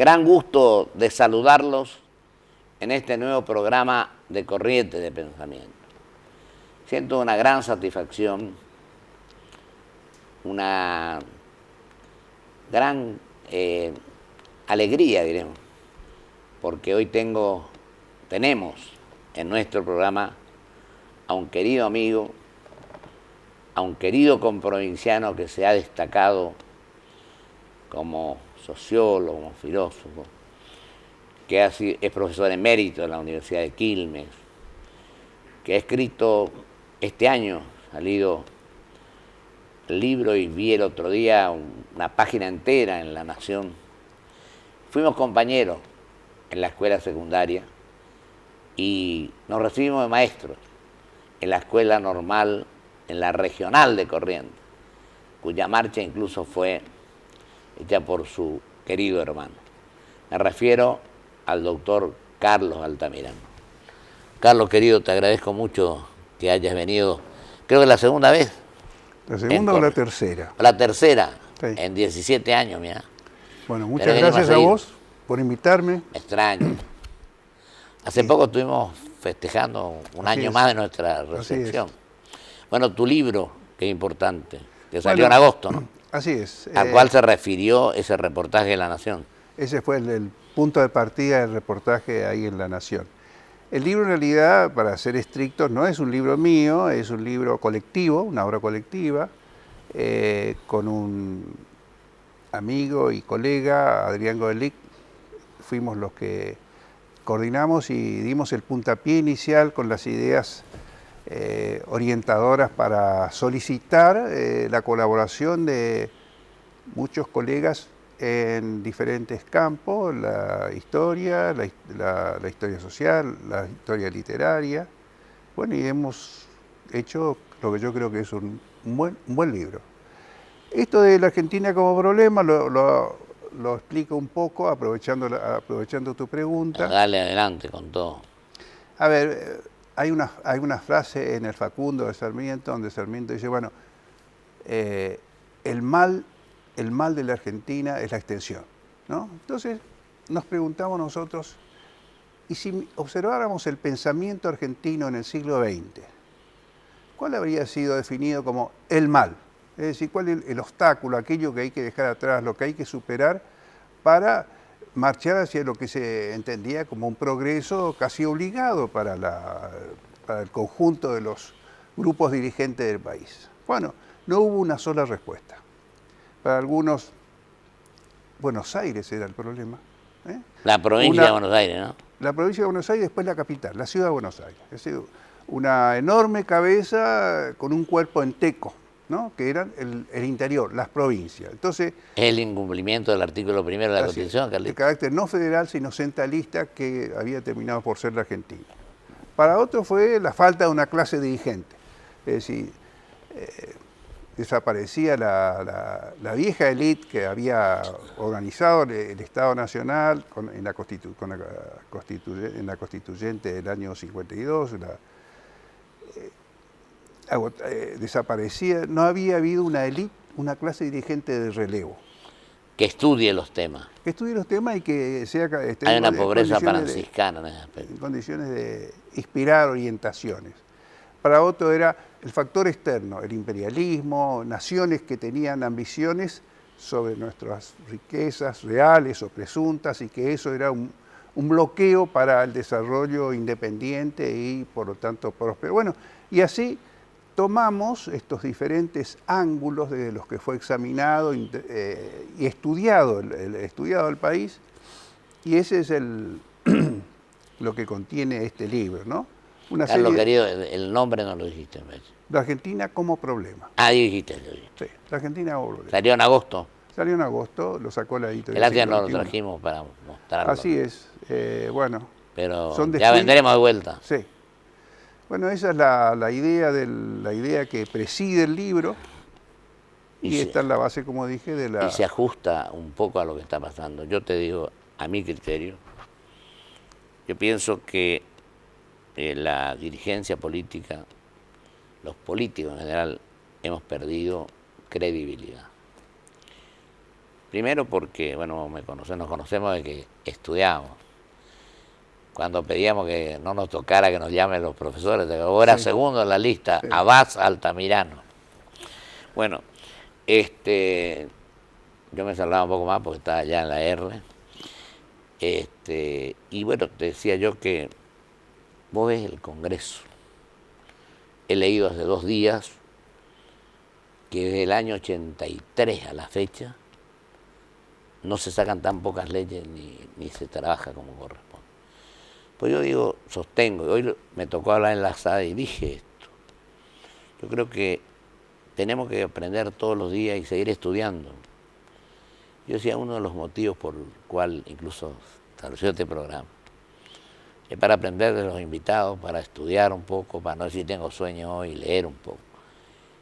Gran gusto de saludarlos en este nuevo programa de Corriente de Pensamiento. Siento una gran satisfacción, una gran alegría, diremos, porque hoy tenemos en nuestro programa a un querido amigo, a un querido comprovinciano que se ha destacado como sociólogo, como filósofo, que es profesor emérito de la Universidad de Quilmes, que ha escrito este año, salido el libro, y vi el otro día una página entera en La Nación. Fuimos compañeros en la escuela secundaria y nos recibimos de maestros en la escuela normal, en la regional de Corrientes, cuya marcha incluso fue hecha por su querido hermano. Me refiero al doctor Carlos Altamirano. Carlos, querido, te agradezco mucho que hayas venido, creo que la segunda vez. ¿La segunda o la tercera? La tercera, sí. En 17 años, mira. Bueno, muchas gracias a vos por invitarme. Me extraño. Hace poco estuvimos festejando un año más de nuestra recepción. Bueno, tu libro, que es importante, que salió en agosto, ¿no? Así es. Al cual se refirió ese reportaje de La Nación. Ese fue el punto de partida del reportaje ahí en La Nación. El libro, en realidad, para ser estrictos, no es un libro mío, es un libro colectivo, una obra colectiva, con un amigo y colega, Adrián Goelick. Fuimos los que coordinamos y dimos el puntapié inicial con las ideas orientadoras para solicitar la colaboración de muchos colegas en diferentes campos: la historia, la historia social, la historia literaria. Bueno, y hemos hecho lo que yo creo que es un buen libro. Esto de la Argentina como problema lo explico un poco aprovechando tu pregunta. Dale adelante con todo. A ver, hay una frase en el Facundo de Sarmiento donde Sarmiento dice, bueno, el mal de la Argentina es la extensión, ¿no? Entonces nos preguntamos nosotros, ¿y si observáramos el pensamiento argentino en el siglo XX? ¿Cuál habría sido definido como el mal? Es decir, ¿cuál es el obstáculo, aquello que hay que dejar atrás, lo que hay que superar para marchar hacia lo que se entendía como un progreso casi obligado para el conjunto de los grupos dirigentes del país? Bueno, no hubo una sola respuesta. Para algunos, Buenos Aires era el problema. La provincia de Buenos Aires, ¿no? La provincia de Buenos Aires, después la capital, la ciudad de Buenos Aires. Es decir, una enorme cabeza con un cuerpo enteco, ¿no? Que eran el interior, las provincias. Entonces, el incumplimiento del artículo 1 de la Constitución, Carlitos. De carácter no federal, sino centralista, que había terminado por ser la Argentina. Para otros fue la falta de una clase dirigente. Es decir, desaparecía la vieja élite que había organizado el Estado Nacional en la constituyente del año 52, desaparecía, no había habido una élite, una clase dirigente de relevo. Que estudie los temas. Que estudie los temas y que sea... Hay una pobreza franciscana en ese aspecto. En condiciones de inspirar orientaciones. Para otro era el factor externo, el imperialismo, naciones que tenían ambiciones sobre nuestras riquezas reales o presuntas, y que eso era un bloqueo para el desarrollo independiente y por lo tanto próspero. Bueno, y así tomamos estos diferentes ángulos de los que fue examinado y estudiado el país, y ese es lo que contiene este libro, ¿no? Carlos, querido, el nombre no lo dijiste. La Argentina como problema. Ah, dijiste. Sí, la Argentina como problema. ¿Salió en agosto? Salió en agosto, lo sacó la editorial. Gracias, no lo trajimos para mostrarlo. Así es, bueno. Pero ya vendremos de vuelta. Sí. Bueno, esa es la idea que preside el libro, y esta es la base, como dije, de la... Y se ajusta un poco a lo que está pasando. Yo te digo, a mi criterio, yo pienso que la dirigencia política, los políticos en general, hemos perdido credibilidad. Primero porque, bueno, nos conocemos de que estudiamos. Cuando pedíamos que no nos tocara que nos llamen los profesores, vos eras segundo en la lista, Sí. Abás Altamirano. Bueno, yo me saludaba un poco más porque estaba allá en la R. Y bueno, te decía yo que vos ves el Congreso. He leído hace 2 días que desde el año 83 a la fecha no se sacan tan pocas leyes ni se trabaja como corresponde. Pues yo digo, sostengo, y hoy me tocó hablar en la SAD y dije esto. Yo creo que tenemos que aprender todos los días y seguir estudiando. Yo decía, uno de los motivos por el cual incluso estableció este programa es para aprender de los invitados, para estudiar un poco, para no decir tengo sueño hoy, leer un poco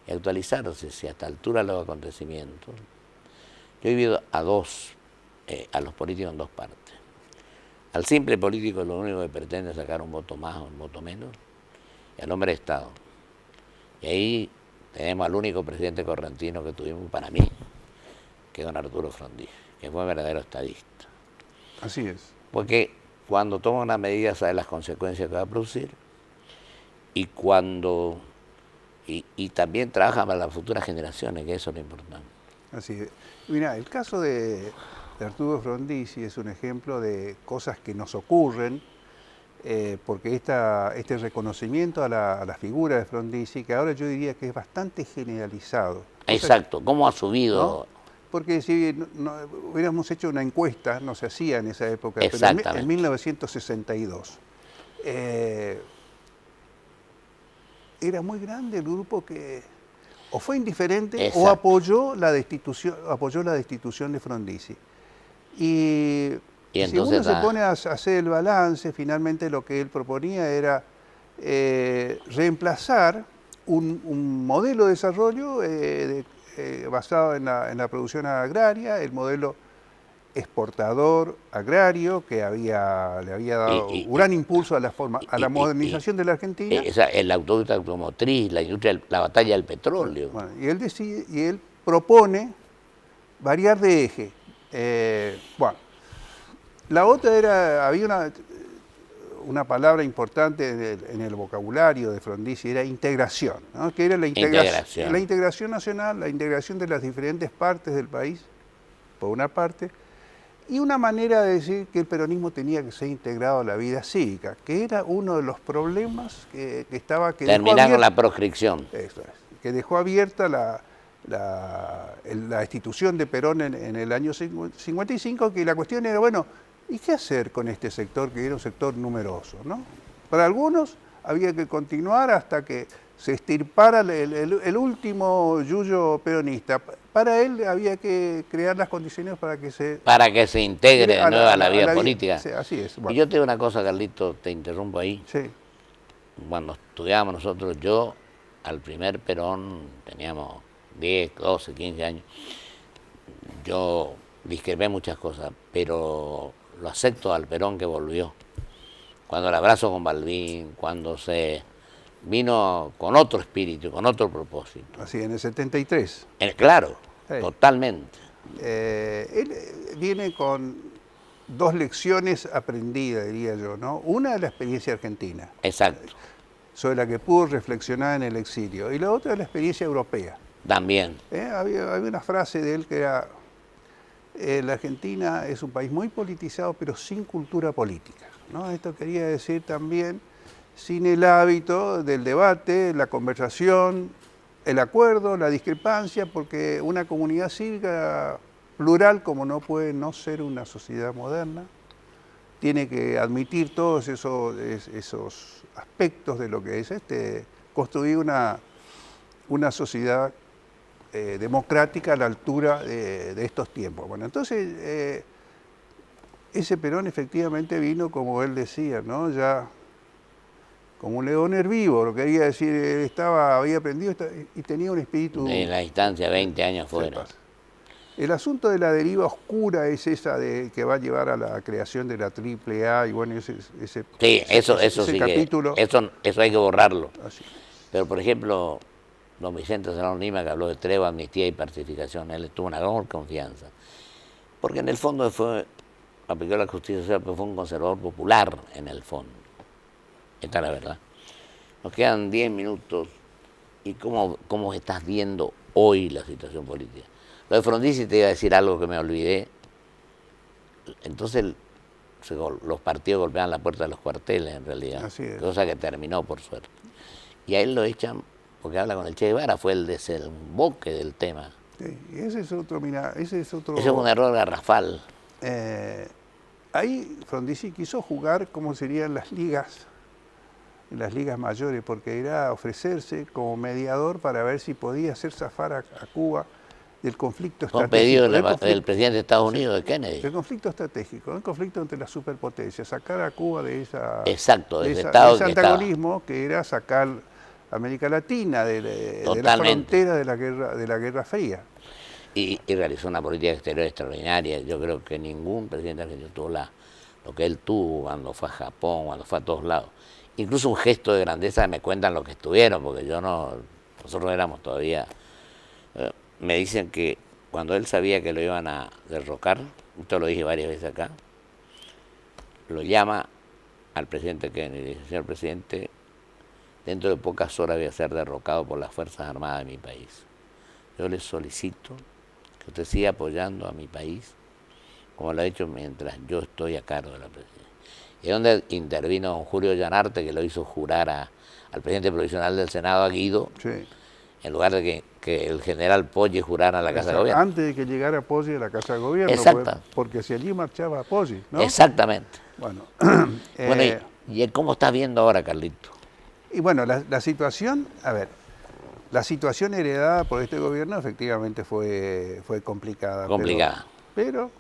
y actualizarse si a esta altura los acontecimientos. Yo he vivido a los políticos en 2 partes. Al simple político lo único que pretende es sacar un voto más o un voto menos, y al hombre de Estado. Y ahí tenemos al único presidente correntino que tuvimos para mí, que es don Arturo Frondizi, que fue un verdadero estadista. Así es. Porque cuando toma una medida sabe las consecuencias que va a producir y también trabaja para las futuras generaciones, que eso es lo importante. Así es. Mira, el caso de Arturo Frondizi es un ejemplo de cosas que nos ocurren, porque este reconocimiento a la figura de Frondizi, que ahora yo diría que es bastante generalizado. Exacto, ¿cómo ha subido? ¿No? Porque si hubiéramos hecho una encuesta, no se hacía en esa época, pero en 1962, era muy grande el grupo que o fue indiferente. Exacto. O apoyó la destitución de Frondizi. Y si uno se pone a hacer el balance, finalmente lo que él proponía era reemplazar un modelo de desarrollo basado en la producción agraria, el modelo exportador agrario que le había dado un gran impulso a la modernización de la Argentina. La industria automotriz, la batalla del petróleo. Bueno, y él propone variar de eje. La otra había una palabra importante en el vocabulario de Frondizi, era integración, ¿no? Que era la integración nacional, la integración de las diferentes partes del país, por una parte, y una manera de decir que el peronismo tenía que ser integrado a la vida cívica, que era uno de los problemas que estaba... Terminar con la proscripción. Eso es, que dejó abierta la institución de Perón en el año 55, que la cuestión era, bueno, ¿y qué hacer con este sector que era un sector numeroso, ¿no? Para algunos había que continuar hasta que se extirpara el último yuyo peronista. Para él había que crear las condiciones para que se integre de nuevo a la vida política. Sí, así es. Bueno. Y yo te digo una cosa, Carlito, te interrumpo ahí. Sí. Cuando estudiábamos nosotros, yo al primer Perón, teníamos 10, 12, 15 años, yo discrepé muchas cosas, pero lo acepto al Perón que volvió. Cuando el abrazo con Balbín, cuando se vino con otro espíritu, con otro propósito. Así, en el 73. Claro, sí. Totalmente. Él viene con 2 lecciones aprendidas, diría yo, ¿no? Una de la experiencia argentina. Exacto. Sobre la que pudo reflexionar en el exilio. Y la otra de la experiencia europea. También. Había una frase de él que era: la Argentina es un país muy politizado, pero sin cultura política, ¿no? Esto quería decir también sin el hábito del debate, la conversación, el acuerdo, la discrepancia, porque una comunidad cívica plural, como no puede no ser una sociedad moderna, tiene que admitir todos esos aspectos de lo que es construir una sociedad democrática a la altura de estos tiempos. Bueno, entonces ese Perón efectivamente vino, como él decía, ¿no? Ya como un león herbívoro, lo que quería decir, había aprendido y tenía un espíritu... De la distancia, 20 años fuera. El asunto de la deriva oscura es esa que va a llevar a la creación de la AAA y bueno, ese capítulo... Eso hay que borrarlo. Así. Pero por ejemplo, don Vicente Serrano Lima, que habló de tregua, amnistía y pacificación, él tuvo una gran confianza. Porque en el fondo aplicó la justicia social, pero fue un conservador popular en el fondo. Esta es la verdad. Nos quedan 10 minutos. ¿Y cómo estás viendo hoy la situación política? Lo de Frondizi te iba a decir algo que me olvidé. Entonces los partidos golpeaban la puerta de los cuarteles, en realidad. Así es. Cosa que terminó, por suerte. Y a él lo echan porque habla con el Che Guevara, fue el desemboque del tema. Sí, y ese es otro, mira, ese es otro... Ese es un error garrafal. Ahí Frondizi quiso jugar como serían las ligas mayores, porque era ofrecerse como mediador para ver si podía hacer zafar a Cuba del conflicto estratégico. Un pedido del presidente de Estados Unidos, de Kennedy. El conflicto estratégico, el conflicto entre las superpotencias, sacar a Cuba de esa... Exacto, de ese ese antagonismo que era sacar América Latina de la frontera de la Guerra Fría. Y realizó una política exterior extraordinaria. Yo creo que ningún presidente argentino tuvo lo que él tuvo cuando fue a Japón, cuando fue a todos lados. Incluso un gesto de grandeza, me cuentan los que estuvieron, porque nosotros éramos todavía... me dicen que cuando él sabía que lo iban a derrocar, esto lo dije varias veces acá, lo llama al presidente Kennedy y dice: señor presidente, dentro de pocas horas voy a ser derrocado por las Fuerzas Armadas de mi país. Yo le solicito que usted siga apoyando a mi país, como lo ha hecho mientras yo estoy a cargo de la presidencia. Y es donde intervino don Julio Llanarte, que lo hizo jurar al presidente provisional del Senado, a Guido, Sí. en lugar de que el general Poggi jurara a la Casa de Gobierno. Antes de que llegara Poggi a la Casa de Gobierno. Exacto. Porque si allí marchaba Poggi, ¿no? Exactamente. Bueno, Bueno, ¿y cómo estás viendo ahora, Carlito? y bueno, la situación, a ver, la situación heredada por este gobierno efectivamente fue complicada. Complicada. Pero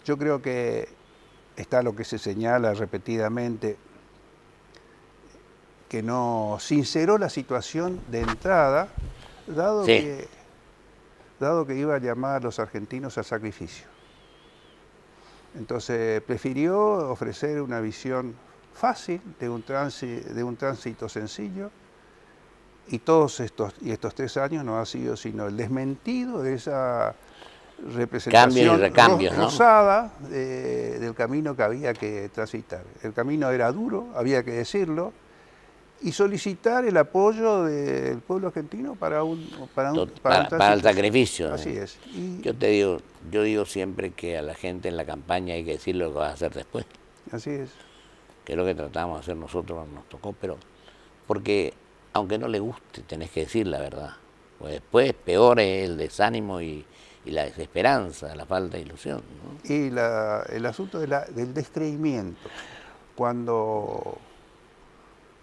yo creo que está lo que se señala repetidamente, que no sinceró la situación de entrada, dado que iba a llamar a los argentinos al sacrificio. Entonces prefirió ofrecer una visión fácil de un tránsito sencillo, y estos 3 años no ha sido sino el desmentido de esa representación rosada del camino que había que transitar. El camino era duro, había que decirlo, y solicitar el apoyo del pueblo argentino para el sacrificio. Así es. Yo digo siempre que a la gente en la campaña hay que decirle lo que va a hacer después. Así es. Que es lo que tratamos de hacer nosotros cuando nos tocó, pero porque aunque no le guste, tenés que decir la verdad. Pues después peor es el desánimo y la desesperanza, la falta de ilusión, ¿no? Y el asunto del descreimiento. Cuando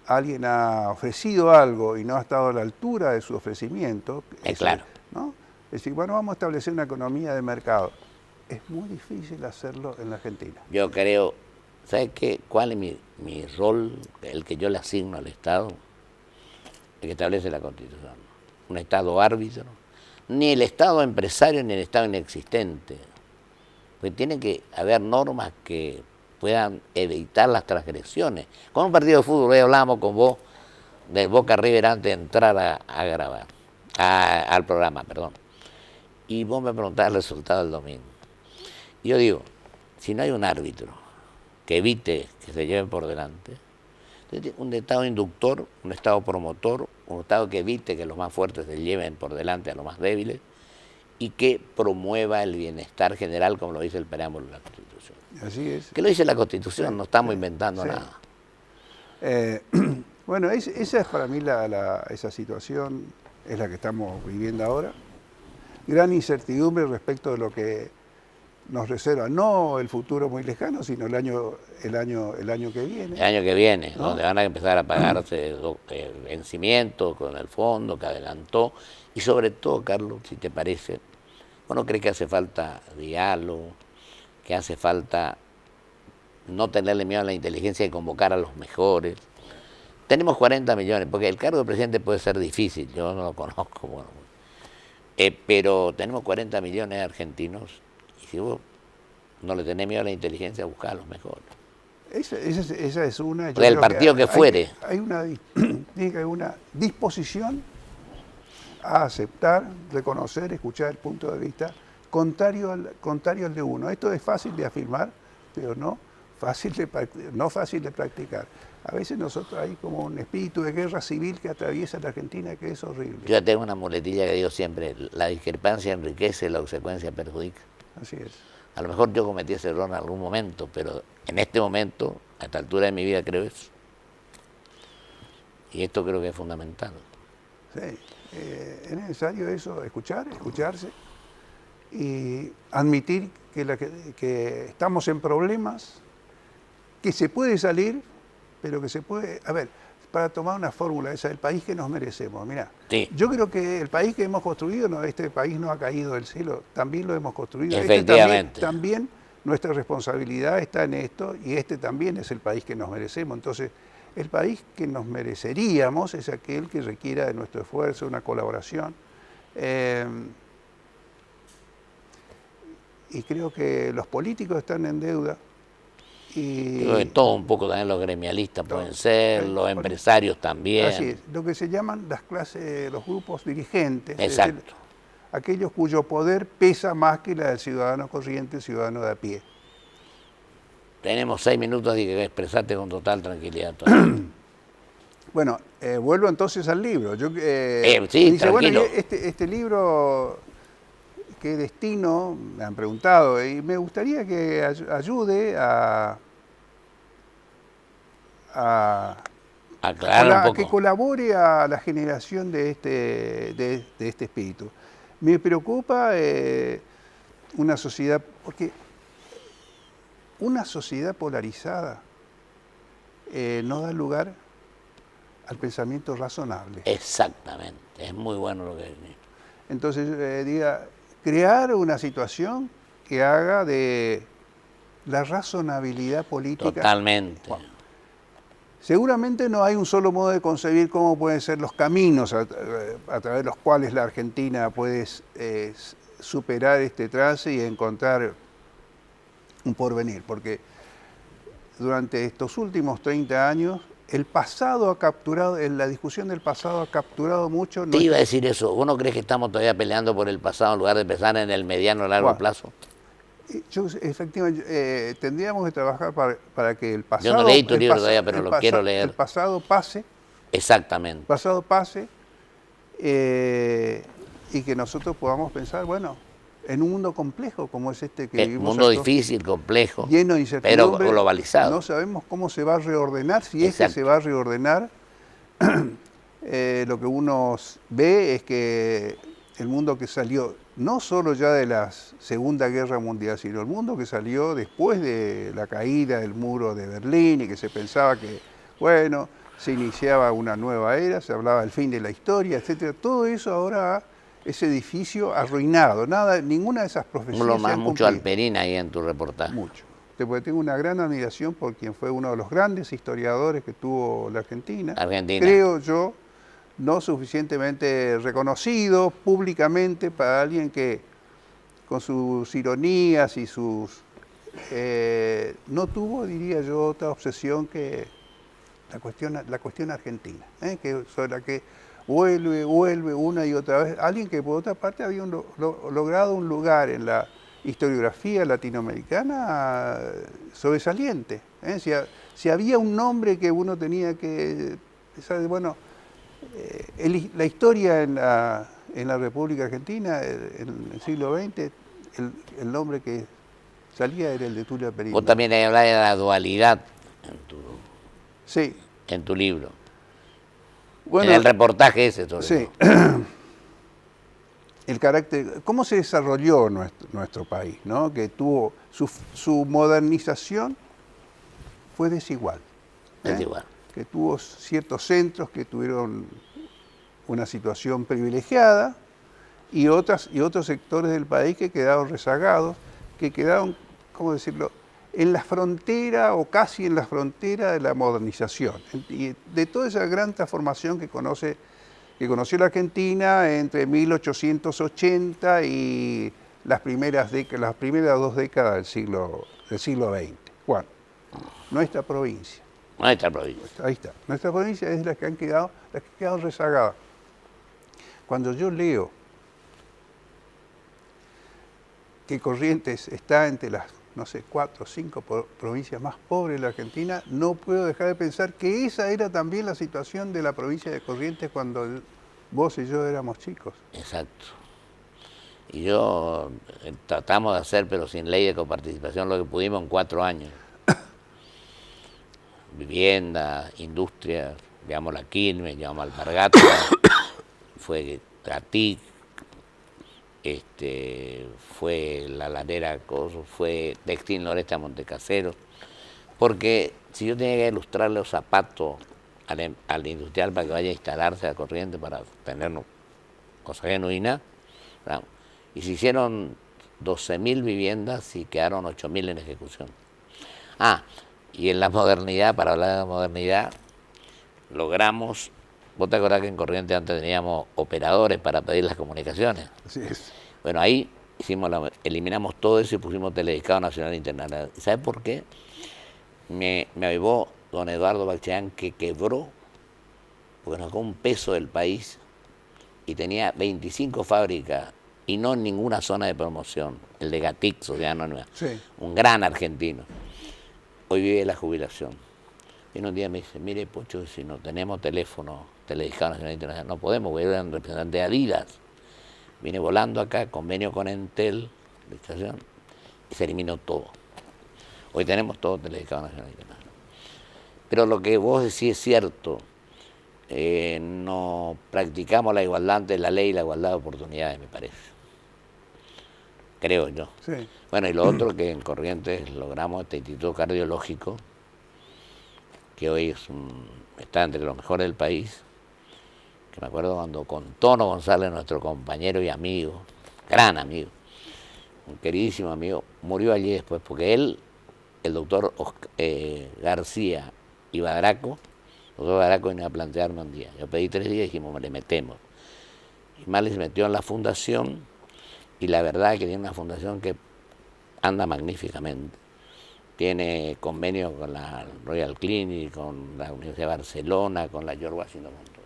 alguien ha ofrecido algo y no ha estado a la altura de su ofrecimiento, claro. ¿no? Es decir, bueno, vamos a establecer una economía de mercado. Es muy difícil hacerlo en la Argentina. Yo creo, ¿sabes qué? ¿Cuál es mi rol, el que yo le asigno al Estado? El que establece la Constitución. Un Estado árbitro. Ni el Estado empresario ni el Estado inexistente. Porque tiene que haber normas que puedan evitar las transgresiones. Con un partido de fútbol, hoy hablábamos con vos de Boca River antes de entrar a grabar, al programa, perdón. Y vos me preguntás el resultado del domingo. Y yo digo, si no hay un árbitro que evite que se lleven por delante, un Estado inductor, un Estado promotor, un Estado que evite que los más fuertes se lleven por delante a los más débiles y que promueva el bienestar general, como lo dice el preámbulo de la Constitución. Así es. Que lo dice la Constitución, sí, no estamos inventando nada. Bueno, esa es para mí esa situación, es la que estamos viviendo ahora. Gran incertidumbre respecto de lo que nos reserva, no el futuro muy lejano, sino el año que viene. El año que viene, ¿no? Donde van a empezar a pagarse vencimientos con el fondo que adelantó. Y sobre todo, Carlos, si te parece, ¿vos no crees que hace falta diálogo, que hace falta no tenerle miedo a la inteligencia y convocar a los mejores? Tenemos 40 millones, porque el cargo de presidente puede ser difícil, yo no lo conozco, bueno, pero tenemos 40 millones de argentinos. Y si vos no le tenés miedo a la inteligencia, buscá a los mejores. Esa es una... Del partido que fuere. Tiene que haber una disposición a aceptar, reconocer, escuchar el punto de vista contrario al de uno. Esto es fácil de afirmar, pero no fácil de practicar. A veces nosotros hay como un espíritu de guerra civil que atraviesa la Argentina que es horrible. Yo ya tengo una muletilla que digo siempre, la discrepancia enriquece, la obsecuencia perjudica. Así es. A lo mejor yo cometí ese error en algún momento, pero en este momento, a esta altura de mi vida, creo eso. Y esto creo que es fundamental. Sí, es necesario eso, escucharse y admitir que estamos en problemas, que se puede salir, pero que se puede... A ver, para tomar una fórmula esa del país que nos merecemos, mirá, Sí. yo creo que el país que hemos construido, este país no ha caído del cielo, también lo hemos construido. Efectivamente. También nuestra responsabilidad está en esto y este también es el país que nos merecemos. Entonces, el país que nos mereceríamos es aquel que requiera de nuestro esfuerzo, una colaboración. Y creo que los políticos están en deuda. Y Creo que todo un poco también los gremialistas pueden ser, los empresarios también. así es, lo que se llaman las clases, los grupos dirigentes. Exacto. Es decir, aquellos cuyo poder pesa más que la del ciudadano corriente, el ciudadano de a pie. Tenemos 6 minutos y que expresarte con total tranquilidad todavía. Bueno, vuelvo entonces al libro. Sí, dice, tranquilo. bueno, este libro, ¿qué destino? Me han preguntado, y me gustaría que ayude a Aclarar un poco. que colabore a la generación de este espíritu. Me preocupa una sociedad, porque una sociedad polarizada no da lugar al pensamiento razonable. Exactamente, es muy bueno lo que decís. Entonces, crear una situación que haga de la razonabilidad política. Totalmente. Bueno, seguramente no hay un solo modo de concebir cómo pueden ser los caminos a través de los cuales la Argentina puede superar este trance y encontrar un porvenir, porque durante estos últimos 30 años el pasado ha capturado, en la discusión del pasado ha capturado mucho. Te iba a decir eso, ¿vos no crees que estamos todavía peleando por el pasado en lugar de pensar en el mediano o largo plazo? Yo, efectivamente, tendríamos que trabajar para que el pasado... Yo no leí tu libro todavía, pero lo quiero leer. El pasado pase. Exactamente. El pasado pase y que nosotros podamos pensar, bueno, en un mundo complejo como es este que vivimos. Un mundo difícil, complejo, lleno de incertidumbre, pero globalizado. No sabemos cómo se va a reordenar, si es que se va a reordenar. Lo que uno ve es que el mundo que salió, no solo ya de la Segunda Guerra Mundial, sino el mundo que salió después de la caída del muro de Berlín y que se pensaba que, bueno, se iniciaba una nueva era, se hablaba del fin de la historia, etcétera. Todo eso ahora, ese edificio arruinado, ninguna de esas profecías Lo se más han mucho cumplido. Alperín ahí en tu reportaje. Mucho. Porque tengo una gran admiración por quien fue uno de los grandes historiadores que tuvo la Argentina. Creo yo, no suficientemente reconocido públicamente para alguien que con sus ironías y sus... no tuvo, diría yo, otra obsesión que la cuestión argentina, que sobre la que vuelve una y otra vez. Alguien que por otra parte había logrado un lugar en la historiografía latinoamericana sobresaliente. Si había un nombre que uno tenía que... Bueno, la historia en la República Argentina, en el siglo XX, el nombre que salía era el de Tulio Aperín. Vos también hablás de la dualidad sí. En tu libro. Bueno, en el reportaje ese, sobre sí. todo. El carácter, cómo se desarrolló nuestro país, ¿no? Que tuvo su modernización fue desigual. Desigual. Que tuvo ciertos centros que tuvieron una situación privilegiada y otros sectores del país que quedaron rezagados, que quedaron, ¿cómo decirlo?, en la frontera o casi en la frontera de la modernización. Y de toda esa gran transformación que conoció la Argentina entre 1880 y las primeras 2 décadas del siglo XX. Bueno, nuestra provincia. Nuestra provincia. Ahí está. Nuestra provincia es las que han quedado rezagadas. Cuando yo leo que Corrientes está entre las, no sé, 4 o 5 provincias más pobres de la Argentina, no puedo dejar de pensar que esa era también la situación de la provincia de Corrientes cuando vos y yo éramos chicos. Exacto. Y yo tratamos de hacer, pero sin ley de coparticipación, lo que pudimos en 4 años. Vivienda, industria, llevamos la Quilmes, llevamos Alpargatas, fue Gatic, fue la Lanera Coso, fue Textil Noreste a Montecasero, porque si yo tenía que ilustrarle los zapatos al industrial para que vaya a instalarse a Corrientes para tener cosa genuina, ¿verdad? Y se hicieron 12.000 viviendas y quedaron 8.000 en ejecución. Y en la modernidad, para hablar de la modernidad, logramos. ¿Vos te acordás que en Corrientes antes teníamos operadores para pedir las comunicaciones? Así es. Bueno, ahí eliminamos todo eso y pusimos Telediscado Nacional e Internacional. ¿Sabes por qué? Me avivó don Eduardo Balcheán, que quebró, porque nos sacó un peso del país y tenía 25 fábricas y no en ninguna zona de promoción. El de Gatic, Sociedad Anónima. Sí. Un gran argentino. Hoy vive la jubilación. Y un día me dice, mire, Pocho, si no tenemos teléfono, Telediscado Nacional Internacional, no podemos, voy a ir a un representante de Adidas. Vine volando acá, convenio con Entel, licitación, y se eliminó todo. Hoy tenemos todo Telediscado Nacional Internacional. Pero lo que vos decís es cierto, no practicamos la igualdad ante la ley y la igualdad de oportunidades, me parece. Creo yo. Sí. Bueno, y lo otro que en Corrientes logramos este instituto cardiológico, que hoy está entre los mejores del país, que me acuerdo cuando con Tono González, nuestro compañero y amigo, gran amigo, un queridísimo amigo, murió allí después, porque él, el doctor García y Badraco, el doctor Badraco vino a plantearme un día. Yo pedí 3 días y dijimos, le metemos. Y Mali se metió en la fundación, y la verdad es que tiene una fundación que anda magníficamente. Tiene convenio con la Royal Clinic, con la Universidad de Barcelona, con la George Washington, con todo.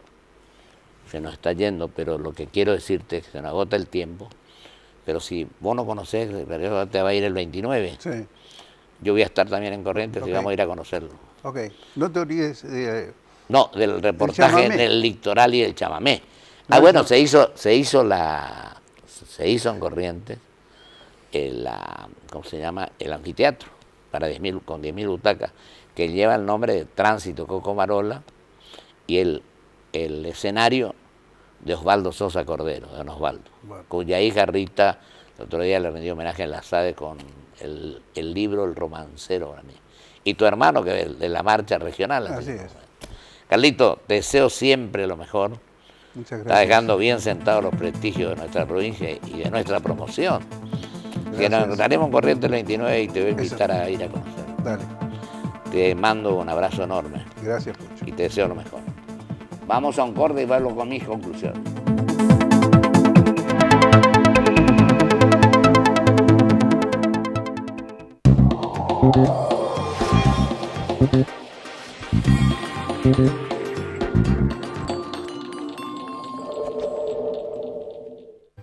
Se nos está yendo, pero lo que quiero decirte es que se nos agota el tiempo. Pero si vos no conocés, te va a ir el 29. Sí. Yo voy a estar también en Corrientes y vamos a ir a conocerlo. Ok, no te olvides de... No, del reportaje del litoral y del chamamé. Bueno, se hizo en Corrientes ¿cómo se llama? El anfiteatro con 10.000 butacas, que lleva el nombre de Tránsito Coco Marola, y el escenario de Osvaldo Sosa Cordero, de don Osvaldo, bueno, cuya hija Rita el otro día le rindió homenaje en la SADE con el libro El Romancero, y tu hermano, que es de la marcha regional. Así es. Carlito, te deseo siempre lo mejor. Muchas gracias. Está dejando bien sentados los prestigios de nuestra provincia y de nuestra promoción. Gracias. Que nos encontraremos en Corrientes el 29 y te voy a invitar a ir a conocer. Dale. Te mando un abrazo enorme. Gracias, Pocho. Y te deseo lo mejor. Vamos a un corte y vuelvo con mis conclusiones.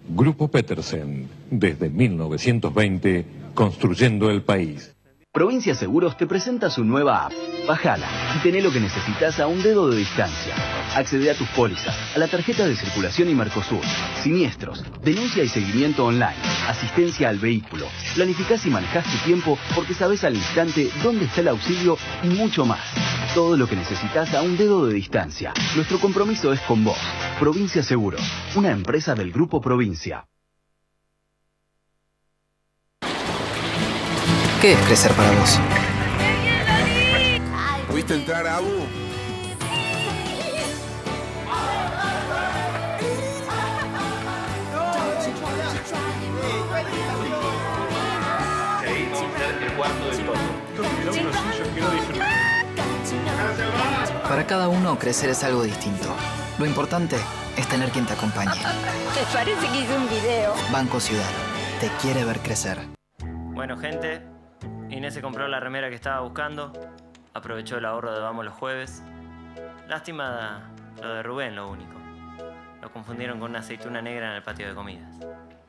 Grupo Petersen, desde 1920, construyendo el país. Provincia Seguros te presenta su nueva app. Bájala y tené lo que necesitas a un dedo de distancia. Accede a tus pólizas, a la tarjeta de circulación y Mercosur, siniestros, denuncia y seguimiento online, asistencia al vehículo. Planificás y manejás tu tiempo porque sabés al instante dónde está el auxilio y mucho más. Todo lo que necesitas a un dedo de distancia. Nuestro compromiso es con vos. Provincia Seguros, una empresa del Grupo Provincia. ¿Qué es crecer para vos? ¿Pudiste entrar, Abu? Para cada uno, crecer es algo distinto. Lo importante es tener quien te acompañe. ¿Te parece que hice un video? Banco Ciudad, te quiere ver crecer. Bueno, gente, Inés se compró la remera que estaba buscando. Aprovechó el ahorro de Vamos los Jueves. Lástima lo de Rubén, lo único. Lo confundieron con una aceituna negra en el patio de comidas.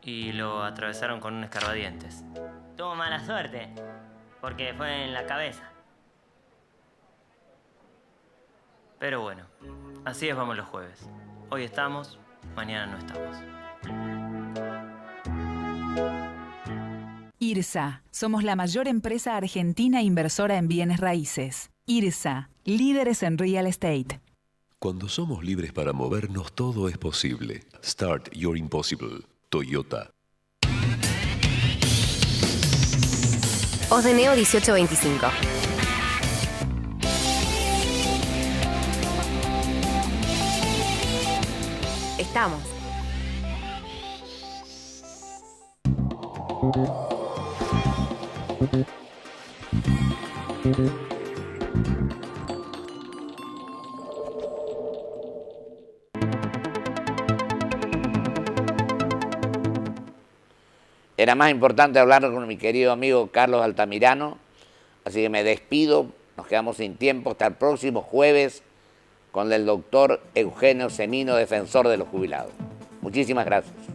y lo atravesaron con un escarbadientes. Tuvo mala suerte, porque fue en la cabeza. Pero bueno, así es Vamos los Jueves. Hoy estamos, mañana no estamos. IRSA. Somos la mayor empresa argentina inversora en bienes raíces. IRSA. Líderes en real estate. Cuando somos libres para movernos, todo es posible. Start Your Impossible. Toyota. Osdeneo 1825. Estamos. Era más importante hablar con mi querido amigo Carlos Altamirano, así que me despido, nos quedamos sin tiempo, hasta el próximo jueves con el doctor Eugenio Semino, defensor de los jubilados. Muchísimas gracias.